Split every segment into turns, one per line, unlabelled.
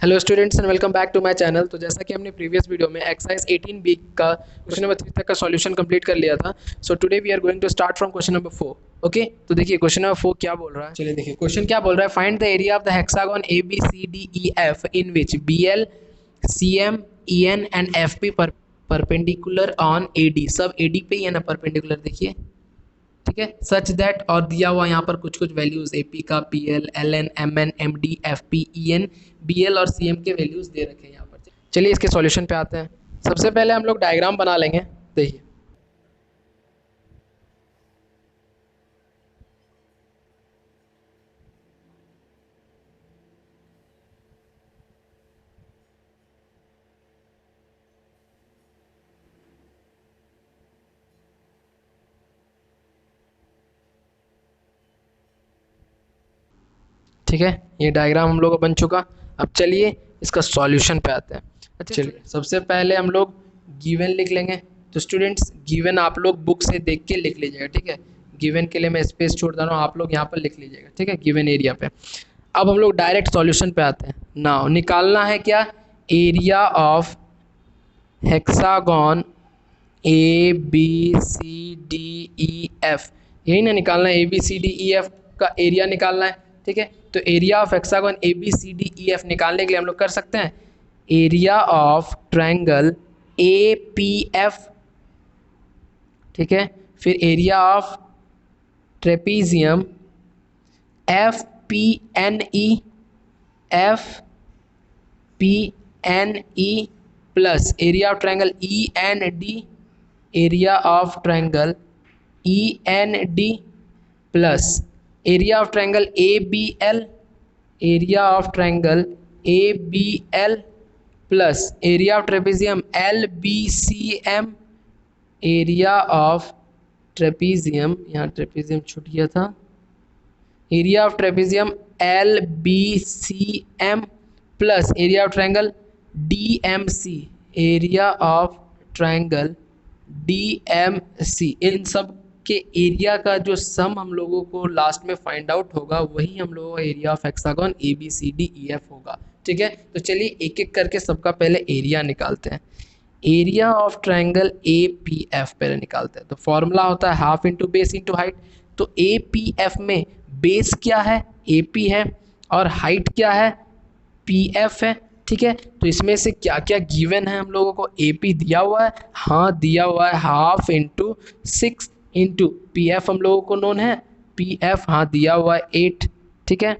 Hello students and welcome back to my channel. तो जैसा कि हमने प्रीवियस वीडियो में एक्सरसाइज 18 बी का क्वेश्चन नंबर 3 तक का सॉल्यूशन कंप्लीट कर लिया था। So today we are going to start from question number 4। Okay, तो देखिए क्वेश्चन नंबर 4 क्या बोल रहा है। चलिए देखिए क्वेश्चन क्या बोल रहा है। Find the area of the hexagon A B C D E F in which B L C M E N and F P perpendicular on A D. सब ए डी पे ही है ना परपेंडिकुलर, देखिए ठीक है। सच दैट और दिया हुआ यहाँ पर कुछ कुछ वैल्यूज एपी का P L L N M N M D F P E N B L और सी एम के वैल्यूज दे रखे हैं यहाँ पर। चलिए इसके सॉल्यूशन पे आते हैं। सबसे पहले हम लोग डायग्राम बना लेंगे। देखिए ठीक है, ये डायग्राम हम लोग का बन चुका। अब चलिए इसका सॉल्यूशन पे आते हैं। अच्छा चलिए सबसे पहले हम लोग गिवन लिख लेंगे। तो स्टूडेंट्स गिवन आप लोग बुक से देख के लिख लीजिएगा, ठीक है। गिवन के लिए मैं स्पेस छोड़ दे रहा हूँ, आप लोग यहाँ पर लिख लीजिएगा, ठीक है, गिवन एरिया पे। अब हम लोग डायरेक्ट सॉल्यूशन पे आते हैं। नाउ निकालना है क्या, area of hexagon A B C D E F, यही ना निकालना है। A B C D E F का एरिया निकालना है, ठीक है। तो area of hexagon A B C D E F निकालने के लिए हम लोग कर सकते हैं area of triangle A P F, ठीक है। फिर area of trapezium F P N E, F P N E plus area of triangle E N D, area of triangle E N D plus area of triangle A B L, area of triangle A B L plus area of trapezium L B C M, area of trapezium, यहाँ trapezium छूट गया था, area of trapezium L B C M plus area of triangle D M C, area of triangle D M C. इन सब के area का जो सम हम लोगों को लास्ट में फाइंड आउट होगा वही हम लोगों का area of hexagon A B C D E F होगा, ठीक है। तो चलिए एक एक करके सबका पहले एरिया निकालते हैं। Area of triangle A P F पहले निकालते हैं। तो फॉर्मूला होता है half into base into height. तो ए पी एफ में बेस क्या है, ए पी है, और हाइट क्या है, पी एफ है, ठीक है। तो इसमें से क्या क्या गिवन है हम लोगों को, ए पी दिया हुआ है, हाँ दिया हुआ है, half into 6 into P F हम लोगों को नोन है, पी एफ हाँ दिया हुआ है 8, ठीक है।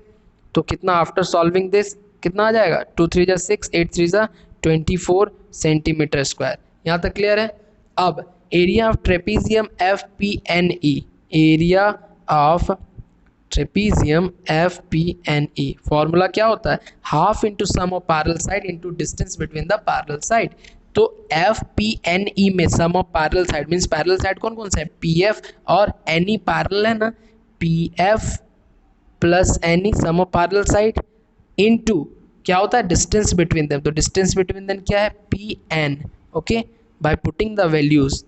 तो कितना आफ्टर सॉल्विंग दिस कितना आ जाएगा, 2 3 जा 6, 8 3 जा 24 सेंटीमीटर स्क्वायर। यहाँ तक क्लियर है। अब area of trapezium F P N E, area of trapezium F P N E formula क्या होता है, half into sum of parallel side into distance between the parallel side. तो एफ पी एन ई में sum of parallel side means parallel side कौन कौन सा है, P F और एन ई पैरेलल है ना, P F plus N E sum of parallel side into क्या होता है डिस्टेंस बिटवीन देम। तो डिस्टेंस बिटवीन देम क्या है, P N, okay. By putting the values,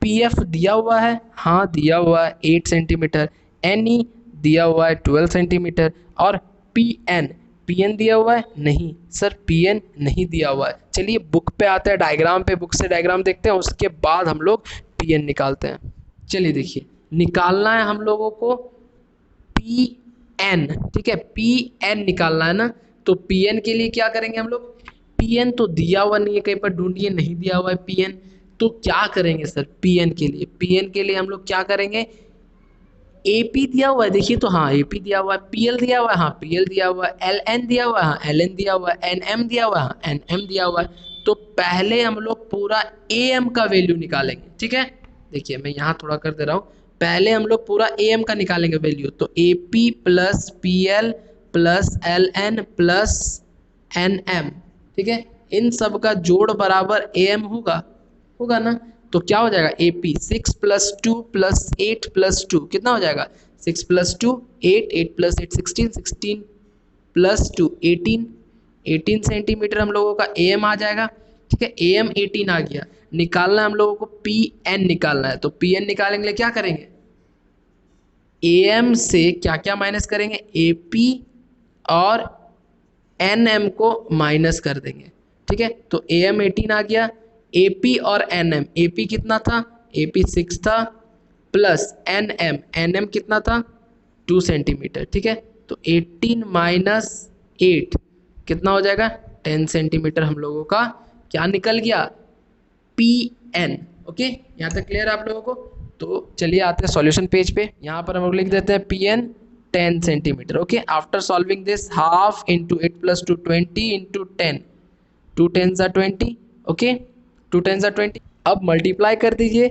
P F दिया हुआ है, हाँ दिया हुआ है 8 सेंटीमीटर, एन ई दिया हुआ है 12 सेंटीमीटर, और पी एन दिया हुआ है नहीं सर, पी एन नहीं दिया हुआ है। चलिए बुक पे आते हैं, डायग्राम पे, बुक से डायग्राम देखते हैं, उसके बाद हम लोग पी एन निकालते हैं। चलिए देखिए निकालना है हम लोगों को पी एन, ठीक है, पी एन निकालना है ना। तो पी एन के लिए क्या करेंगे हम लोग, पी एन तो दिया हुआ नहीं है, कहीं पर ढूंढिए, नहीं दिया हुआ है पी एन। तो क्या करेंगे सर पी एन के लिए, पी एन के लिए हम लोग क्या करेंगे, ए पी दिया हुआ है देखिए, तो हाँ ए पी दिया हुआ है, पी एल दिया हुआ है, हाँ पी एल दिया हुआ है, एल एन दिया हुआ है, हाँ एल एन दिया हुआ है, एन एम दिया हुआ है, हाँ एन एम दिया हुआ है। तो पहले हम लोग पूरा ए एम का वैल्यू निकालेंगे, ठीक है। देखिए मैं यहाँ थोड़ा कर दे रहा हूँ, पहले हम लोग पूरा ए एम का निकालेंगे वैल्यू। तो A P plus P L plus L N plus N M, ठीक है, इन सब का जोड़ बराबर ए एम होगा, होगा ना। तो क्या हो जाएगा, A P 6 plus 2 plus 8 plus 2 कितना हो जाएगा, 6 प्लस 2 8, 8 प्लस 8 16, 16 प्लस 2 18, 18 सेंटीमीटर हम लोगों का ए एम आ जाएगा, ठीक है। ए एम 18 आ गया। निकालना है हम लोगों को पी एन निकालना है। तो पी एन निकालेंगे लिए क्या करेंगे, ए एम से क्या क्या माइनस करेंगे, ए पी और एन एम को माइनस कर देंगे, ठीक है। तो ए एम 18 आ गया, ए पी और एन एम, ए पी कितना था, ए पी 6 था, प्लस एन एम कितना था 2 सेंटीमीटर, ठीक है। तो 18 माइनस 8 कितना हो जाएगा 10 सेंटीमीटर हम लोगों का क्या निकल गया, पी एन। ओके, यहाँ तक क्लियर है आप लोगों को। तो चलिए आते हैं सॉल्यूशन पेज पे, यहाँ पर हम लोग लिख देते हैं P N 10 centimetre. Okay, after solving this half into 8 plus 2 20 into 10, 2 10 20, okay 2 10 20। अब मल्टीप्लाई कर दीजिए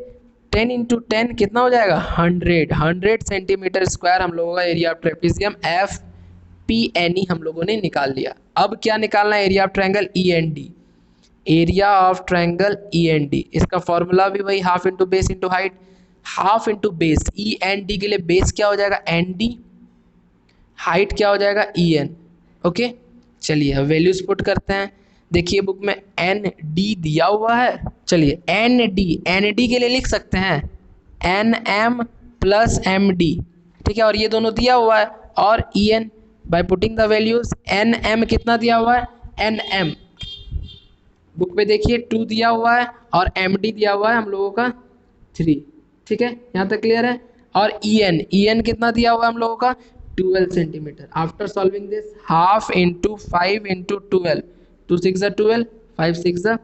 10 इंटू 10 कितना हो जाएगा 100 सेंटीमीटर स्क्वायर हम लोगों का area of trapezium F P N E हम लोगों ने निकाल लिया। अब क्या निकालना है, area of triangle E N D, area of triangle E N D, इसका फॉर्मूला भी वही half into base into height, half into base E N D के लिए बेस क्या हो जाएगा एन डी, हाइट क्या हो जाएगा ई एन। ओके, चलिए अब वैल्यूज पुट करते हैं। देखिए बुक में एन डी दिया हुआ है, चलिए एन डी के लिए लिख सकते हैं N M plus M D, ठीक है, और ये दोनों दिया हुआ है, और E N by putting the values, N M कितना दिया हुआ है, एन एम बुक पे देखिए 2 दिया हुआ है, और एम डी दिया हुआ है हम लोगों का 3, ठीक है, यहाँ तक क्लियर है। और ई एन कितना दिया हुआ है हम लोगों का 12 centimetre. After solving this half into 5 into 12, 2 6 12, 5 6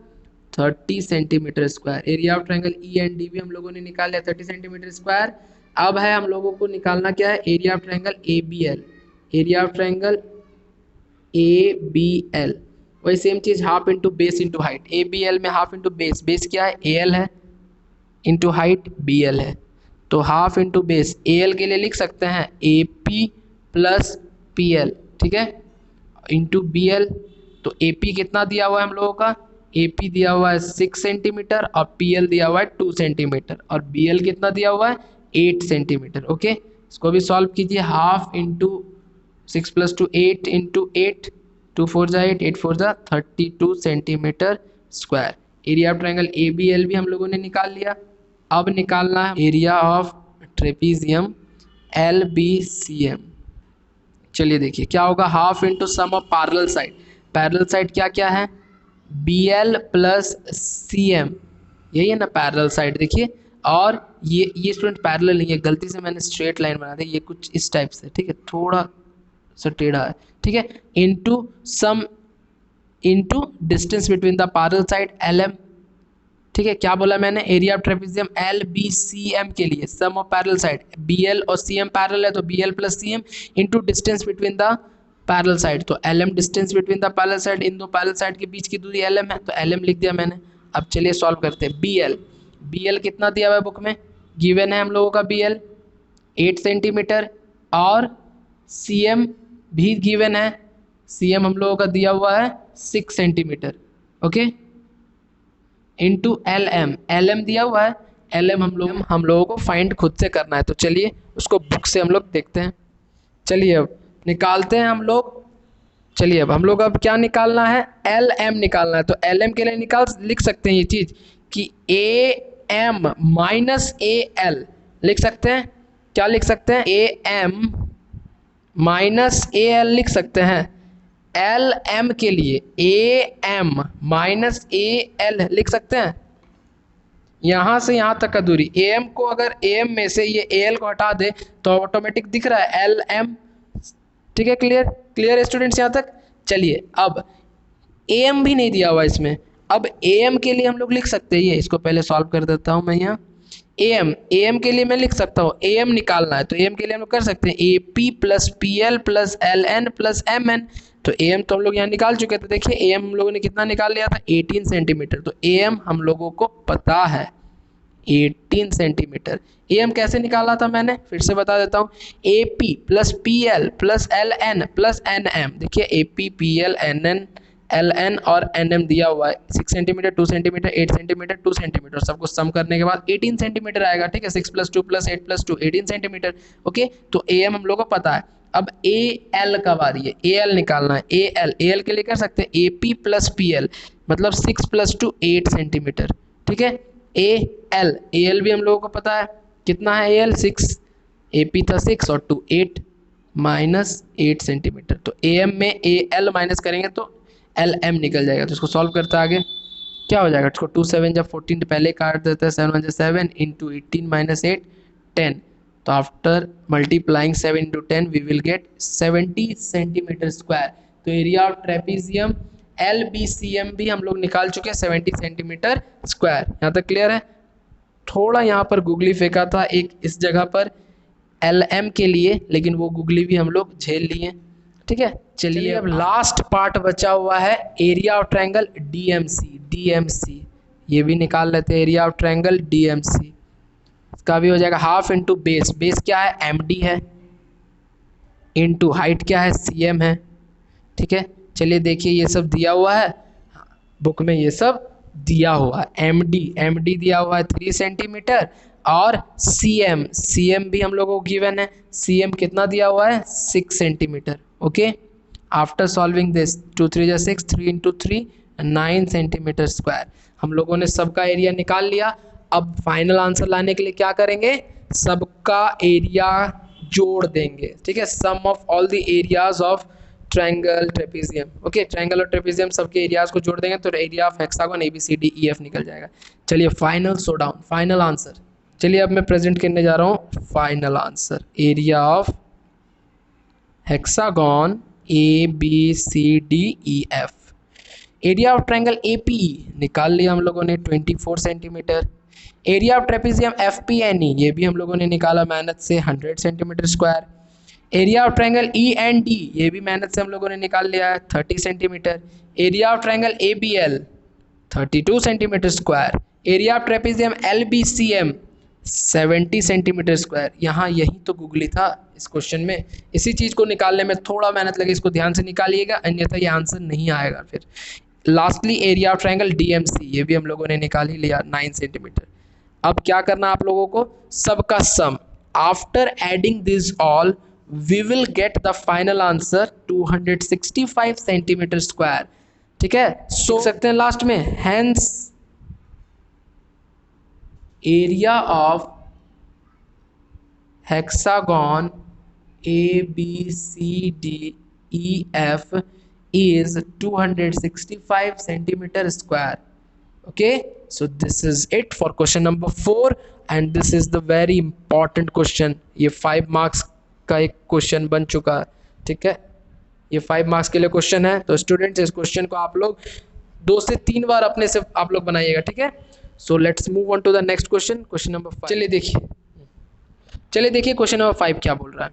30 centimetre square. Area of triangle E N D भी हम लोगों ने निकाल लिया 30 सेंटीमीटर स्क्वायर। अब है हम लोगों को निकालना क्या है, area of triangle A B L, area of triangle A B L, वही सेम चीज half into base into height, A B L में हाफ इंटू बेस, बेस क्या है ए एल है, इंटू हाइट बी एल है। तो half into base A L के लिए लिख सकते हैं A P plus P L, ठीक है, इंटू बी एल। तो ए पी कितना दिया हुआ है हम लोगों का, ए पी दिया हुआ है 6 सेंटीमीटर, और पी एल दिया हुआ है 2 सेंटीमीटर, और बी एल कितना दिया हुआ है 8 सेंटीमीटर। ओके, इसको भी सॉल्व कीजिए, हाफ इंटू 6 प्लस 2 8 इंटू 8, 2 4 जा 8, 8 4 जा 32 centimetre square. Area of triangle A B L भी हम लोगों ने निकाल लिया। अब निकालना है area of trapezium L B C M. चलिए देखिए क्या होगा, half into sum of parallel side, parallel side क्या क्या है, B L plus C M, यही है ना पैरेलल साइड। देखिए, और ये स्टूडेंट पैरेलल नहीं है, गलती से मैंने स्ट्रेट लाइन बना दी, ये कुछ इस टाइप से, ठीक है, थोड़ा सा टेढ़ा है, ठीक है, into sum into distance between the parallel side L M, ठीक है। क्या बोला मैंने, area of trapezium L B C M के लिए sum of parallel side, B L और सी एम पैरेलल है, तो B L plus C M into distance between the parallel side, तो L M distance between the parallel side, इन दो parallel side के बीच की दूरी एल एम है, तो एल एम लिख दिया मैंने। अब चलिए सॉल्व करते हैं। बी एल कितना दिया हुआ है बुक में, गिवन है हम लोगों का बी एल 8 सेंटीमीटर, और सी एम भी गिवन है, सी एम हम लोगों का दिया हुआ है 6 centimetre, okay, into L M दिया हुआ है, एल एम हम लोगों को फाइंड खुद से करना है। तो चलिए उसको बुक से हम लोग देखते हैं। चलिए अब निकालते हैं हम लोग। चलिए अब हम लोग अब क्या निकालना है, एल एम निकालना है। तो एल एम के लिए लिख सकते हैं ये चीज़ कि A M minus A L लिख सकते हैं। क्या लिख सकते हैं, A M minus A L लिख सकते हैं। एल एम के लिए A M minus A L लिख सकते हैं। यहाँ से यहाँ तक का दूरी ए एम को, अगर ए एम में से ये ए एल को हटा दे तो ऑटोमेटिक दिख रहा है एल एम, ठीक है, क्लियर स्टूडेंट्स यहाँ तक। चलिए अब ए एम भी नहीं दिया हुआ इसमें, अब ए एम के लिए हम लोग लिख सकते हैं, ये इसको पहले सॉल्व कर देता हूँ मैं यहाँ। ए एम के लिए मैं लिख सकता हूँ, ए एम निकालना है तो ए एम के लिए हम लोग कर सकते हैं A P plus P L plus L N plus M N. तो ए एम तो हम लोग यहाँ निकाल चुके थे, देखिए ए एम हम लोगों ने कितना निकाल लिया था 18 सेंटीमीटर। तो ए एम हम लोगों को पता है 18 सेंटीमीटर। ए एम कैसे निकाला था मैंने, फिर से बता देता हूँ, A P plus P L plus L N plus N M. देखिए A P P L N N L N और एन एम दिया हुआ है, 6 सेंटीमीटर 2 सेंटीमीटर 8 सेंटीमीटर 2 सेंटीमीटर, सबको सम करने के बाद 18 सेंटीमीटर आएगा, ठीक है, 6 plus 2 plus 8 plus 2 18 centimetre. Okay, तो ए एम हम लोग को पता है। अब ए एल का बारी है, ए एल निकालना है। ए एल के लिए कर सकते हैं A P plus P L, मतलब 6 प्लस 2 8 सेंटीमीटर, ठीक है। ए एल भी हम लोगों को पता है कितना है, ए एल 6, ए पी था 6 और 2 8, -8 सेंटीमीटर। तो ए एम में ए एल माइनस करेंगे तो एल एम निकल जाएगा। तो इसको सॉल्व करता आगे क्या हो जाएगा, इसको 2 7 जब 14 पहले काट देता है, 7 1 7 इंटू 18 माइनस 8 10। तो after multiplying 7 into 10 we will get 70 centimetre square. तो area of trapezium L B C M भी हम लोग निकाल चुके हैं 70 सेंटीमीटर स्क्वायर। यहाँ तक क्लियर है। थोड़ा यहाँ पर गूगली फेंका था एक इस जगह पर एल एम के लिए, लेकिन वो गूगली भी हम लोग झेल लिए। ठीक है, चलिए अब लास्ट पार्ट बचा हुआ है area of triangle DMC. DMC ये भी निकाल लेते हैं, एरिया ऑफ ट्रायंगल डीएमसी। इसका भी हो जाएगा हाफ इंटू बेस, बेस क्या है एमडी है, इंटू हाइट क्या है सीएम है। ठीक है, चलिए देखिए ये सब दिया हुआ है बुक में, ये सब दिया हुआ है। एमडी दिया हुआ है 3 सेंटीमीटर और सीएम भी हम लोगों को गिवन है। सीएम कितना दिया हुआ है 6 centimetre. Okay, after solving this 2 3 जा 6, 3 इंटू 3 9 सेंटीमीटर स्क्वायर। हम लोगों ने सबका एरिया निकाल लिया। अब फाइनल आंसर लाने के लिए क्या करेंगे, सबका एरिया जोड़ देंगे। ठीक है, sum of all the areas of triangle trapezium. Okay, triangle और ट्रेपीजियम सबके एरियाज को जोड़ देंगे तो एरिया ऑफ हेक्सागोन ABCDEF निकल जाएगा। चलिए final show down, final answer. चलिए अब मैं प्रेजेंट करने जा रहा हूँ final answer. Area of hexagon ABCDEF। Area of triangle APE निकाल लिया हम लोगों ने 24 centimetre. Area of trapezium FPNE ये भी हम लोगों ने निकाला मेहनत से 100 centimetre square. Area of triangle END ये भी मेहनत से हम लोगों ने निकाल लिया है 30 centimetre. Area of triangle ABL 32 centimetre square. Area of trapezium LBCM 70 centimetre square. यहाँ यही तो गूगली था इस क्वेश्चन में, इसी चीज़ को निकालने में थोड़ा मेहनत लगे, इसको ध्यान से निकालिएगा अन्यथा ये आंसर नहीं आएगा। फिर lastly area of triangle DMC ये भी हम लोगों ने निकाल ही लिया 9 सेंटीमीटर। अब क्या करना आप लोगों को, सबका sum after adding this all we will get the final answer 265 centimetre square. ठीक है, सो सकते हैं लास्ट में hence area of hexagon ABCDEF is 265 centimetre square. okay, so this is it for question number 4 and this is the very important question। ये 5 marks का एक question बन चुका है। ठीक है, ये 5 मार्क्स के लिए क्वेश्चन है। तो स्टूडेंट्स इस क्वेश्चन को आप लोग 2 से 3 बार अपने से आप लोग बनाइएगा। ठीक है, so let's move on to the next question, question number 5। चलिए देखिए क्वेश्चन नंबर 5 क्या बोल रहा है।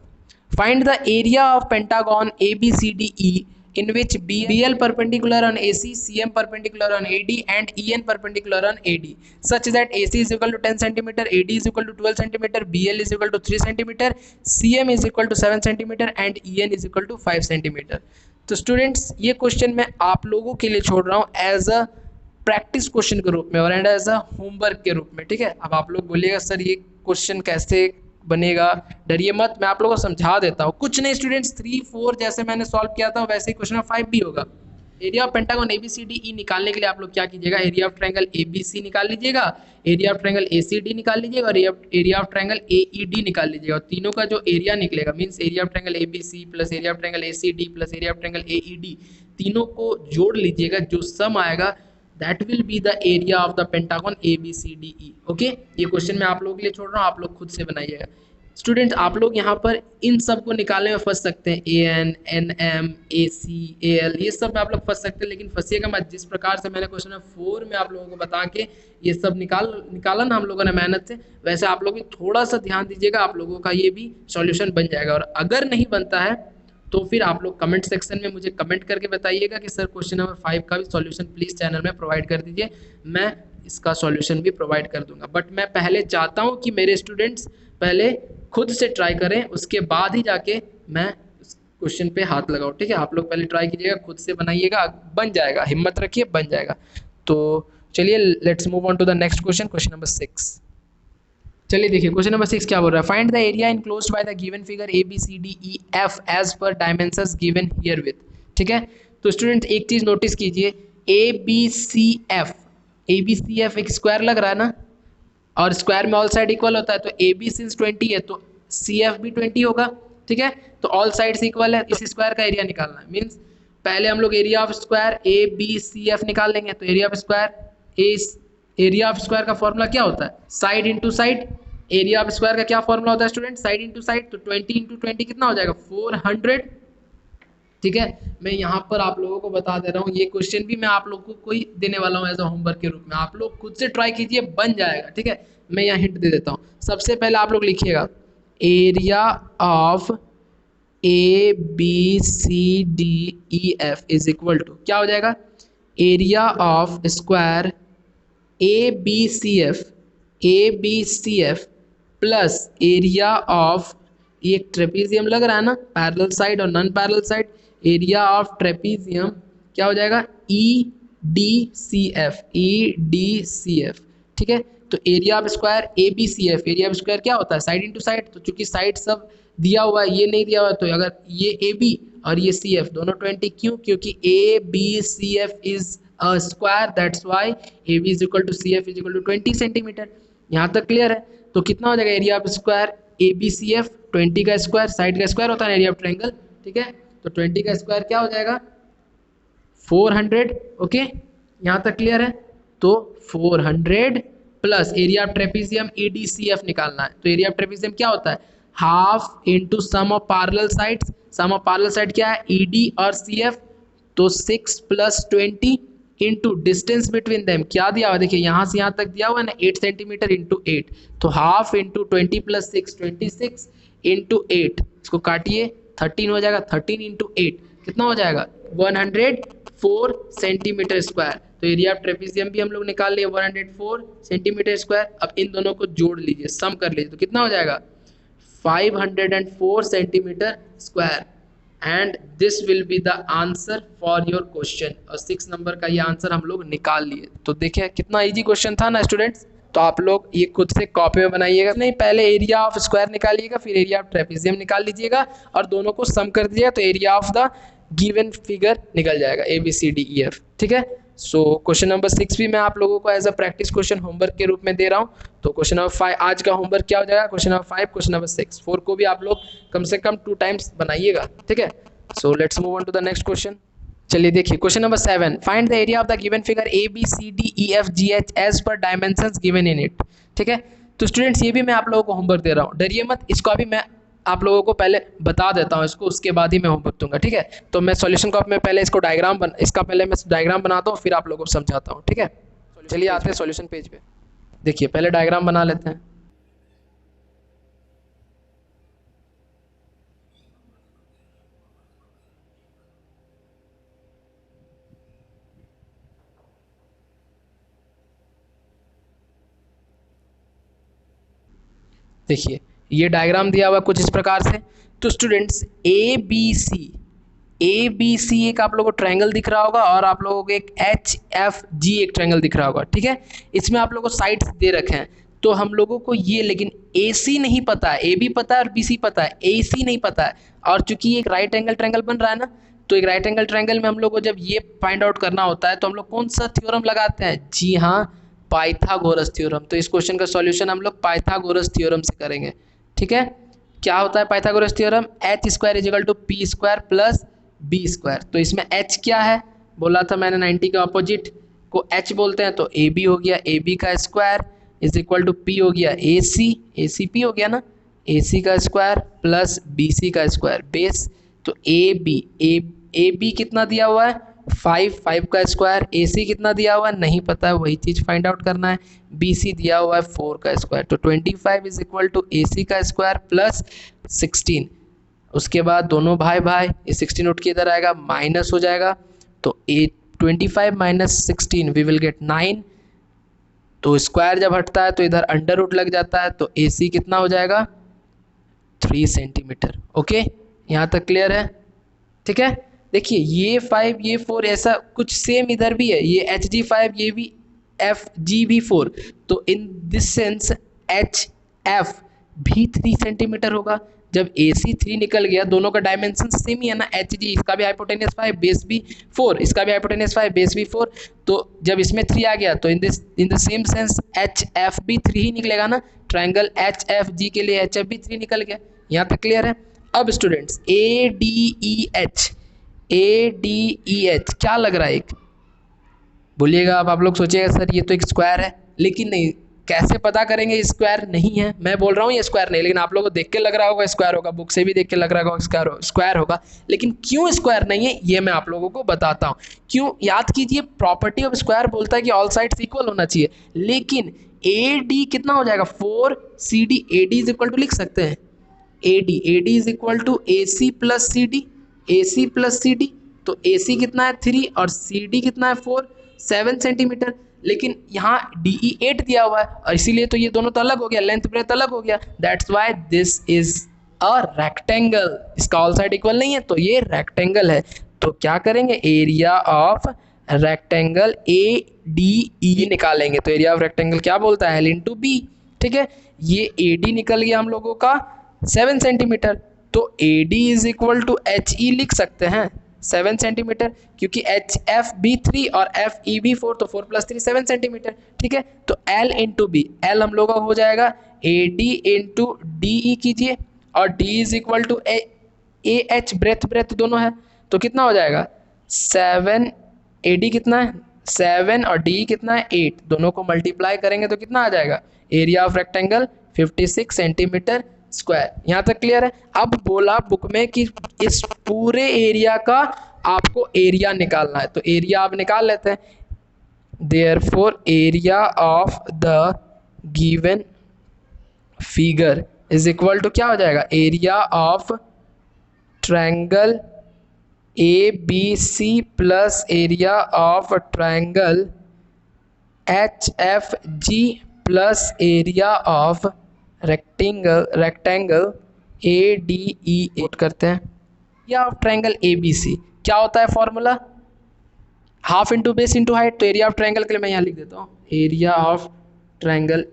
Find the area of pentagon ABCDE in which BL perpendicular on AC, CM perpendicular on AD and EN perpendicular on AD such that AC is equal to 10 cm, AD is equal to 12 cm, BL is equal to 3 cm, CM is equal to 7 cm and EN is equal to 5 cm। तो students ये question मैं आप लोगों के लिए छोड़ रहा हूँ एज अ प्रैक्टिस क्वेश्चन के रूप में और एंड एज अ होमवर्क के रूप में। ठीक है, अब आप लोग बोलिएगा सर ये क्वेश्चन कैसे बनेगा, डरिए मत, मैं आप लोगों को समझा देता हूँ। कुछ नहीं स्टूडेंट्स, 3 4 जैसे मैंने सॉल्व किया था वैसे ही क्वेश्चन 5 भी होगा। एरिया ऑफ पेंटागन ABCDE निकालने के लिए आप लोग क्या कीजिएगा, एरिया ऑफ ट्रायंगल ABC निकाल लीजिएगा, एरिया ऑफ ट्रायंगल ACD निकाल लीजिएगा और एरिया ऑफ ट्रायंगल AED निकाल लीजिएगा। और तीनों का जो एरिया निकलेगा means area of triangle ABC plus area of triangle ACD plus area of triangle AED, तीनों को जोड़ लीजिएगा, जो सम आएगा that will be the area of the pentagon ABCDE। Okay, ये क्वेश्चन मैं आप लोगों के लिए छोड़ रहा हूँ, आप लोग खुद से बनाइएगा। स्टूडेंट्स आप लोग यहाँ पर इन सब को निकालने में फंस सकते हैं, AN NM AC AL ये सब में आप लोग फंस सकते हैं, लेकिन फंसिएगा मत। जिस प्रकार से मैंने क्वेश्चन 4 में आप लोगों को बता के ये सब निकाला ना हम लोगों ने मेहनत से, वैसे आप लोग भी थोड़ा सा ध्यान दीजिएगा, आप लोगों का ये भी सॉल्यूशन बन जाएगा। और अगर नहीं बनता है तो फिर आप लोग कमेंट सेक्शन में मुझे कमेंट करके बताइएगा कि सर क्वेश्चन नंबर 5 का भी सॉल्यूशन प्लीज़ चैनल में प्रोवाइड कर दीजिए, मैं इसका सॉल्यूशन भी प्रोवाइड कर दूंगा। बट मैं पहले चाहता हूँ कि मेरे स्टूडेंट्स पहले खुद से ट्राई करें, उसके बाद ही जाके मैं क्वेश्चन पे हाथ लगाऊं। ठीक है, आप लोग पहले ट्राई कीजिएगा, खुद से बनाइएगा, बन जाएगा, हिम्मत रखिए बन जाएगा। तो चलिए let's move on to the next question, question number 6। चलिए देखिए क्वेश्चन नंबर 6 क्या बोल रहा है। Find the area enclosed by the given figure ABCDEF as per dimensions given here with. ठीक है, तो स्टूडेंट एक चीज़ नोटिस कीजिए, ABCF एक स्क्वायर लग रहा है ना, और स्क्वायर में ऑल साइड इक्वल होता है, तो AB सिंस 20 है तो CF भी 20 होगा। ठीक है। तो ऑल साइड्स इक्वल है, इस स्क्वायर का एरिया निकालना है। मीन्स पहले हम लोग area of square A B C F निकाल लेंगे। तो area of square area of square का फॉर्मूला क्या होता है? Side into side. Area of square का क्या फॉर्मूला होता है स्टूडेंट? Side into side. तो 20 इंटू 20 कितना हो जाएगा? 400। ठीक है, मैं यहाँ पर आप लोगों को बता दे रहा हूँ, ये क्वेश्चन भी मैं आप लोगों को कोई देने वाला हूँ एज अ होमवर्क के रूप में। आप लोग खुद से ट्राई कीजिए, बन जाएगा। ठीक है, मैं यहाँ हिंट दे देता हूँ। सबसे पहले आप लोग लिखिएगा area of A B C D E F is equal to क्या हो जाएगा? Area of square A B C F plus area of, ये ट्रेपीजियम लग रहा है ना, पैरेलल साइड और non parallel side. Area of trapezium क्या हो जाएगा? E D C F. ठीक है, तो area of square A B C F, area of square क्या होता है? Side into side. तो चूंकि साइड सब दिया हुआ है, ये नहीं दिया हुआ है, तो अगर ये ए बी और ये सी एफ दोनों 20, क्यों? क्योंकि A B C F is a square, that's why A B is equal to C F is equal to 20 centimetre. यहाँ तक क्लियर है? तो कितना हो जाएगा area of square A B C F? 20 का स्क्वायर, साइड का स्क्वायर होता है एरिया ऑफ ट्रायंगल। ठीक है, तो 20 का स्क्वायर क्या हो जाएगा? 400। ओके, यहाँ तक क्लियर है? तो 400 plus area of trapezium E D C F निकालना है। तो एरिया ऑफ ट्रेपीजियम क्या होता है? Half into sum of parallel sides. Sum of parallel side क्या है? ई डी और सी एफ। तो 6 plus 20 into distance between them क्या दिया हुआ? देखिए यहाँ से यहाँ तक दिया हुआ है ना, 8 सेंटीमीटर इंटू 8। तो हाफ इंटू 20 प्लस 6, 26 इंटू 8, इसको काटिए 13 हो जाएगा। 13 इंटू 8 कितना हो जाएगा? 104 सेंटीमीटर स्क्वायर। तो एरिया ऑफ ट्रेपीजियम भी हम लोग निकाल लिए 104 सेंटीमीटर स्क्वायर। अब इन दोनों को जोड़ लीजिए, सम कर लीजिए, तो कितना हो जाएगा? 504 centimetre square. And this will be the answer for your question. और 6 नंबर का ये आंसर हम लोग निकाल लिए। तो देखिए कितना इजी क्वेश्चन था ना स्टूडेंट्स। तो आप लोग ये खुद से कॉपी में बनाइएगा, नहीं पहले एरिया ऑफ स्क्वायर निकालिएगा, फिर एरिया ऑफ ट्रेपीजियम निकाल लीजिएगा और दोनों को सम कर दीजिएगा, तो area of the given figure निकल जाएगा A B C D E F. ठीक है, सो क्वेश्चन नंबर 6 भी मैं आप लोगों को as a practice question homework के रूप में दे रहा हूँ। तो क्वेश्चन नंबर 5 आज का होमवर्क क्या हो जाएगा? क्वेश्चन नंबर 5, क्वेश्चन नंबर 6, 4 को भी आप लोग कम से कम 2 टाइम्स बनाइएगा। ठीक है, so let's move on to the next question. चलिए देखिए question number 7, find the area of the given figure A B C D E F G H as per dimensions given in it. ठीक है, तो students ये भी मैं आप लोगों को होमवर्क दे रहा हूँ, डरिए मत। इसको अभी मैं आप लोगों को पहले बता देता हूँ इसको, उसके बाद ही मैं होमवर्क दूंगा। ठीक है, तो मैं सॉल्यूशन कॉपी में पहले इसको इसका पहले मैं डायग्राम बनाता हूँ, फिर आप लोगों को समझाता हूँ। ठीक है, चलिए आते हैं सॉल्यूशन पेज पे। देखिए पहले डायग्राम बना लेते हैं। देखिए ये डायग्राम दिया हुआ कुछ इस प्रकार से। तो स्टूडेंट्स ए बी सी एक आप लोगों को ट्रायंगल दिख रहा होगा और आप लोगों को एक एच एफ जी एक ट्रायंगल दिख रहा होगा। ठीक है, इसमें आप लोगों को साइड्स दे रखे हैं। तो हम लोगों को ये लेकिन ए सी नहीं पता है, ए बी पता है और बी सी पता है, ए सी नहीं पता है। और चूंकि एक राइट एंगल ट्रायंगल बन रहा है ना, तो एक राइट एंगल ट्रायंगल में हम लोग को जब ये फाइंड आउट करना होता है तो हम लोग कौन सा थ्योरम लगाते हैं? जी हाँ, पाइथागोरस थ्योरम। तो इस क्वेश्चन का सॉल्यूशन हम लोग पाइथागोरस थ्योरम से करेंगे। ठीक है, क्या होता है Pythagoras theorem? H square is equal to P square plus B square. तो इसमें एच क्या है? बोला था मैंने 90 के ऑपोजिट को एच बोलते हैं, तो ए बी हो गया, ए बी का square is equal to P हो गया ए सी पी हो गया ना, ए सी का स्क्वायर प्लस बी सी का स्क्वायर बेस। तो ए बी कितना दिया हुआ है? 5 का स्क्वायर। ए सी कितना दिया हुआ है? नहीं पता है, वही चीज़ फाइंड आउट करना है। बी सी दिया हुआ है 4 का स्क्वायर। तो 25 इज इक्वल टू ए सी का स्क्वायर प्लस 16। उसके बाद दोनों भाई ये 16 उठ के इधर आएगा, माइनस हो जाएगा। तो 25 माइनस 16 वी विल गेट 9। तो स्क्वायर जब हटता है तो इधर अंडर रूट लग जाता है, तो ए सी कितना हो जाएगा? 3 सेंटीमीटर। ओके, यहाँ तक क्लियर है? ठीक है, देखिए ये 5 ये 4 ऐसा कुछ सेम इधर भी है, ये एच जी 5 ये भी एफ जी भी 4। तो in this sense H F भी 3 सेंटीमीटर होगा। जब ए सी 3 निकल गया, दोनों का डायमेंशन सेम ही है ना, एच जी इसका भी हाइपोटेनियस 5 बेस भी 4, इसका भी हाइपोटेनियस 5 बेस भी 4। तो जब इसमें 3 आ गया तो in the same sense H F भी 3 ही निकलेगा ना, ट्रायंगल एच एफ जी के लिए एच एफ भी 3 निकल गया। यहाँ तक क्लियर है? अब स्टूडेंट्स ADEH, ADEH क्या लग रहा है? एक बोलिएगा आप लोग सोचिएगा सर ये तो एक स्क्वायर है, लेकिन नहीं, कैसे पता करेंगे स्क्वायर नहीं है? मैं बोल रहा हूँ ये स्क्वायर नहीं, लेकिन आप लोगों को देख के लग रहा होगा स्क्वायर होगा, बुक से भी देख के लग रहा होगा स्क्वायर होगा, लेकिन क्यों स्क्वायर नहीं है ये मैं आप लोगों को बताता हूँ। क्यों? याद कीजिए, प्रॉपर्टी ऑफ स्क्वायर बोलता है कि ऑल साइड्स इक्वल होना चाहिए, लेकिन AD कितना हो जाएगा? 4CD। AD is equal to लिख सकते हैं AD is equal to AC plus CD, AC plus CD। तो AC कितना है 3 और CD कितना है 4, 7 सेंटीमीटर। लेकिन यहाँ DE 8 दिया हुआ है और इसीलिए तो ये दोनों तो अलग हो गया, लेंथ ब्रेथ अलग हो गया, that's why this is a rectangle. इसका ऑल साइड इक्वल नहीं है तो ये रेक्टेंगल है। तो क्या करेंगे? एरिया ऑफ रेक्टेंगल ADE निकालेंगे। तो एरिया ऑफ रेक्टेंगल क्या बोलता है? L into B. ठीक है, ये AD निकल गया हम लोगों का 7 सेंटीमीटर, तो AD is equal to HE लिख सकते हैं 7 सेंटीमीटर, क्योंकि HF भी 3 और FE भी 4, तो 4 प्लस 3 7 सेंटीमीटर। ठीक है, तो L इंटू बी, L हम लोगों का हो जाएगा AD इंटू DE कीजिए, और D is equal to AH, breadth breadth दोनों है, तो कितना हो जाएगा 7। AD कितना है 7 और DE कितना है 8, दोनों को मल्टीप्लाई करेंगे तो कितना आ जाएगा? Area of rectangle 56 centimetre square. यहाँ तक क्लियर है? अब बोला बुक में कि इस पूरे एरिया का आपको एरिया निकालना है, तो एरिया आप निकाल लेते हैं। Therefore area of the given figure is equal to क्या हो जाएगा? Area of triangle ABC plus area of triangle HFG plus area of rectangle ADE note करते हैं। एरिया ऑफ ट्रायंगल ABC क्या होता है formula? Half into base into height. तो area of triangle के लिए मैं यहाँ लिख देता हूँ एरिया ऑफ ट्रायंगल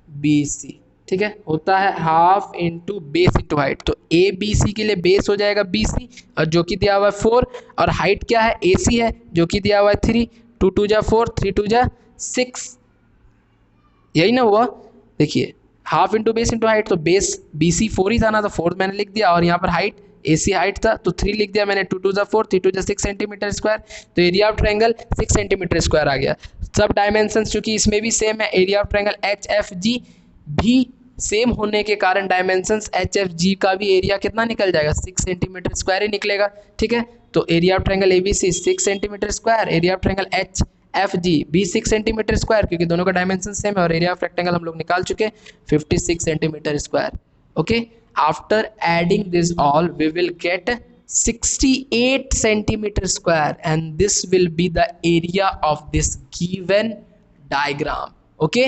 ABC, ठीक है, होता है half into base into height. तो ABC के लिए बेस हो जाएगा BC, और जो कि दिया हुआ है 4, और हाइट क्या है? AC है, जो कि दिया हुआ है 3, 2 2 जा 4, 3 2 जा 6, यही ना हुआ? देखिए half into base into height, तो बेस BC 4 ही था ना, तो 4 मैंने लिख दिया, और यहाँ पर हाइट AC हाइट था तो 3 लिख दिया मैंने, 2 2 जा 4, 3 2 जा 6 सेंटीमीटर स्क्वायर। तो area of triangle 6 centimetre square आ गया। सब डायमेंशंस चूंकि इसमें भी सेम है, एरिया ऑफ ट्रायंगल HFG भी सेम होने के कारण डायमेंशंस HFG का भी एरिया कितना निकल जाएगा? 6 सेंटीमीटर स्क्वायर ही निकलेगा। ठीक है, तो area of triangle ABC 6 centimetre square, area of triangle HFG भी 6 सेंटीमीटर स्क्वायर, क्योंकि दोनों का डायमेंशन सेम है, और एरिया ऑफ रेक्टेंगल हम लोग निकाल चुके 56 centimetre square. Okay, after adding this all we will get 68 centimetre square, and this will be the area of this given diagram. Okay,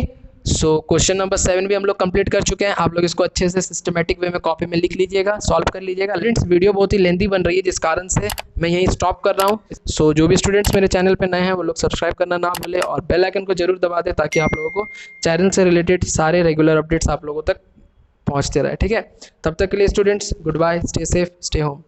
so question number 7 भी हम लोग complete कर चुके हैं। आप लोग इसको अच्छे से सिस्टमेटिक वे में कॉपी में लिख लीजिएगा, सॉल्व कर लीजिएगा। फ्रेंड्स वीडियो बहुत ही लेंथी बन रही है, जिस कारण से मैं यहीं स्टॉप कर रहा हूँ। सो जो भी स्टूडेंट्स मेरे चैनल पे नए हैं वो लोग सब्सक्राइब करना ना भूलें, और बेल आइकन को जरूर दबा दें, ताकि आप लोगों को चैनल से रिलेटेड सारे रेगुलर अपडेट्स आप लोगों तक पहुँचते रहे। ठीक है, तब तक के लिए students goodbye, stay safe, stay home.